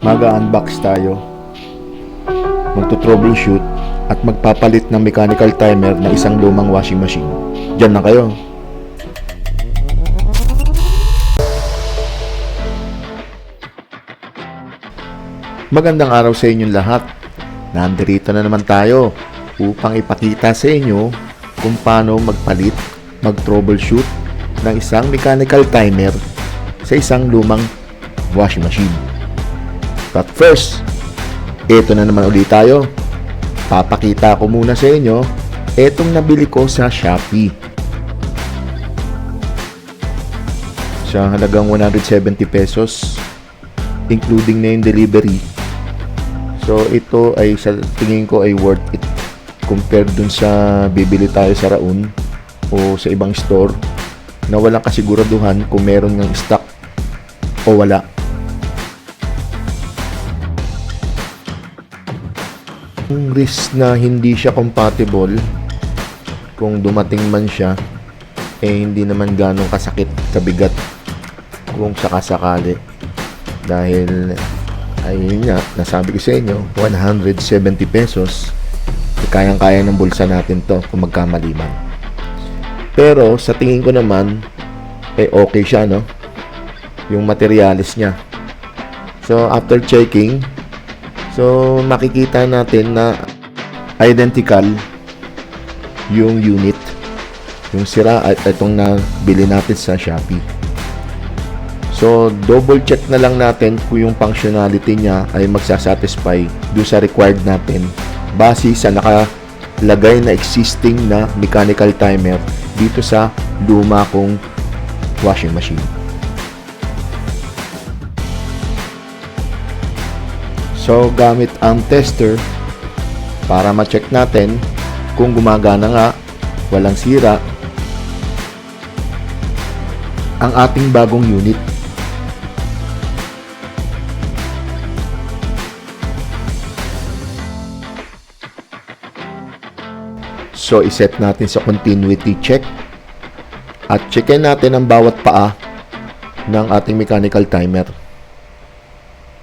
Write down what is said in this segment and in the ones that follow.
Mag-unbox tayo, magto-troubleshoot at magpapalit ng mechanical timer ng isang lumang washing machine. Diyan na kayo. Magandang araw sa inyong lahat. Nandito na naman tayo upang ipakita sa inyo kung paano magpalit, mag-troubleshoot ng isang mechanical timer sa isang lumang washing machine. But first, ito na naman ulit tayo. Papakita ko muna sa inyo itong nabili ko sa Shopee. Sa halagang 170 pesos, including na yung delivery. So, ito ay sa tingin ko ay worth it compared dun sa bibili tayo sa Raon o sa ibang store na walang kasiguraduhan kung meron ng stock o wala. Yung risk na hindi siya compatible, kung dumating man siya, hindi naman ganong kasakit, kabigat kung sakasakali. Dahil, ayun nga, nasabi ko sa inyo, 170 pesos, kayang-kaya ng bulsa natin to kung magkamali man. Pero, sa tingin ko naman, okay siya, no? Yung materialis niya. So, after checking, so, makikita natin na identical yung unit, yung sira at itong nabili natin sa Shopee. So, double check na lang natin kung yung functionality niya ay magsasatisfy doon sa required natin base sa nakalagay na existing na mechanical timer dito sa luma kong washing machine. So, gamit ang tester para ma-check natin kung gumagana nga, walang sira ang ating bagong unit. So, iset natin sa continuity check at checkin natin ang bawat paa ng ating mechanical timer.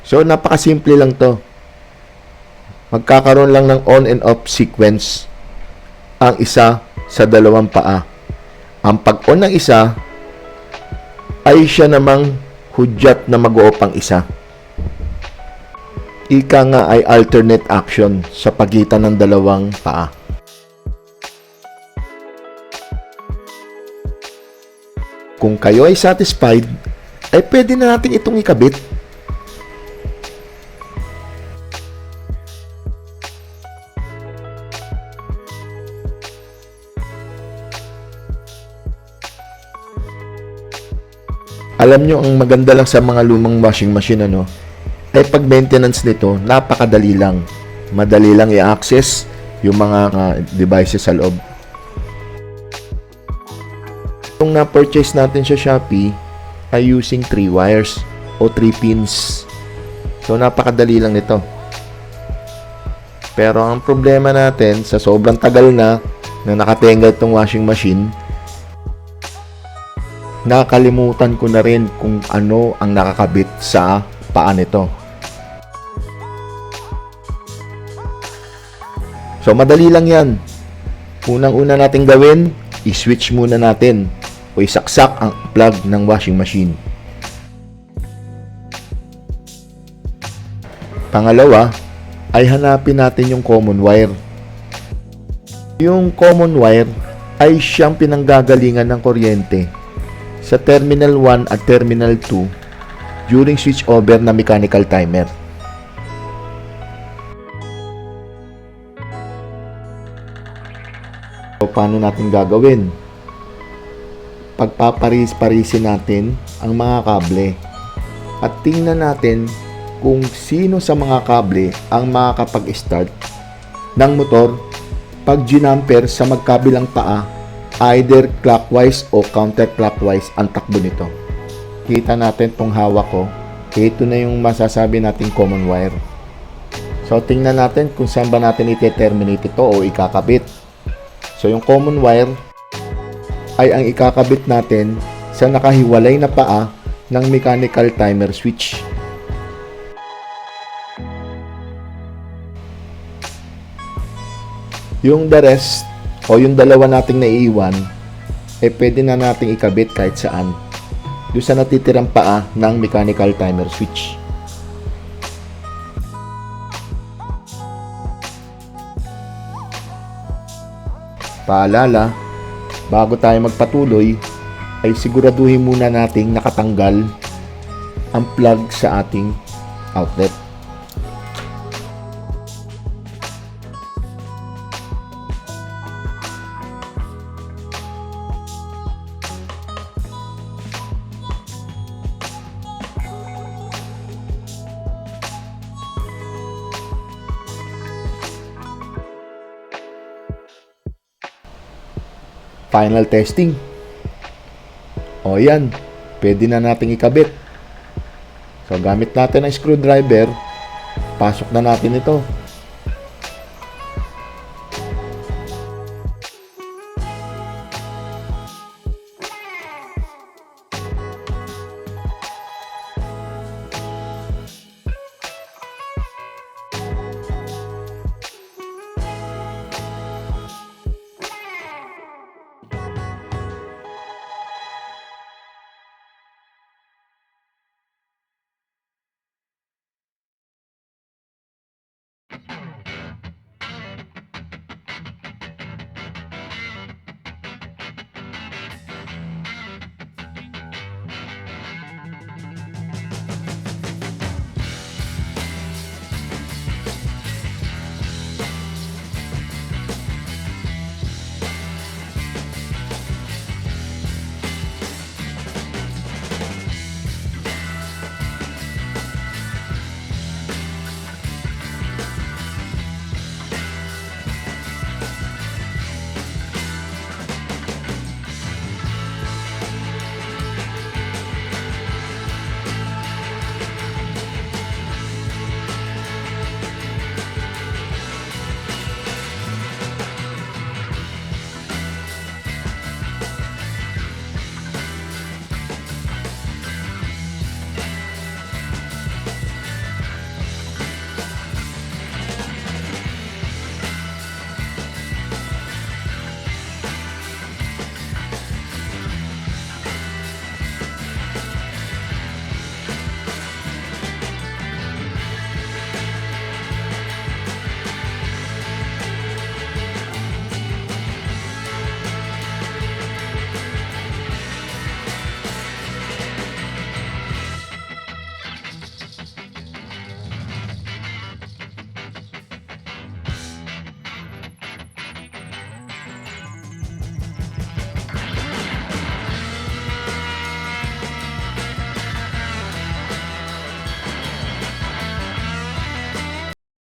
So, napakasimple lang to. Magkakaroon lang ng on and off sequence ang isa sa dalawang paa. Ang pag-on ng isa ay siya namang hudyat na mag-off ang isa. Ika nga ay alternate action sa pagitan ng dalawang paa. Kung kayo ay satisfied, ay pwede na natin itong ikabit. Alam nyo, ang maganda lang sa mga lumang washing machine, ay pag maintenance nito, napakadali lang. Madali lang i-access yung mga devices sa loob. Kung na-purchase natin sa Shopee, ay using 3 wires o 3 pins. So, napakadali lang nito. Pero ang problema natin, sa sobrang tagal na nakatenga itong washing machine, nakalimutan ko na rin kung ano ang nakakabit sa paa nito. So, madali lang yan. Unang-una natin gawin, i-switch muna natin o isaksak ang plug ng washing machine. Pangalawa, ay hanapin natin yung common wire. Yung common wire ay siyang pinanggagalingan ng kuryente sa Terminal 1 at Terminal 2 during switchover na mechanical timer. So, paano natin gagawin? Pagpaparis-parisin natin ang mga kable at tingnan natin kung sino sa mga kable ang makakapag-start ng motor pag ginamper sa magkabilang paa, either clockwise o counterclockwise ang takbo nito. Kita natin tong hawak ko. Ito na yung masasabi nating common wire. So, tingnan natin kung saan ba natin ite-terminate ito o ikakabit. So, yung common wire ay ang ikakabit natin sa nakahiwalay na paa ng mechanical timer switch. Yung the rest o yung dalawa nating naiiwan, pwede na nating ikabit kahit saan. Doon sa natitirang paa ng mechanical timer switch. Paalala, bago tayo magpatuloy, ay siguraduhin muna nating nakatanggal ang plug sa ating outlet. Final testing. O yan, pwede na nating ikabit. So gamit natin ang screwdriver, pasok na natin ito.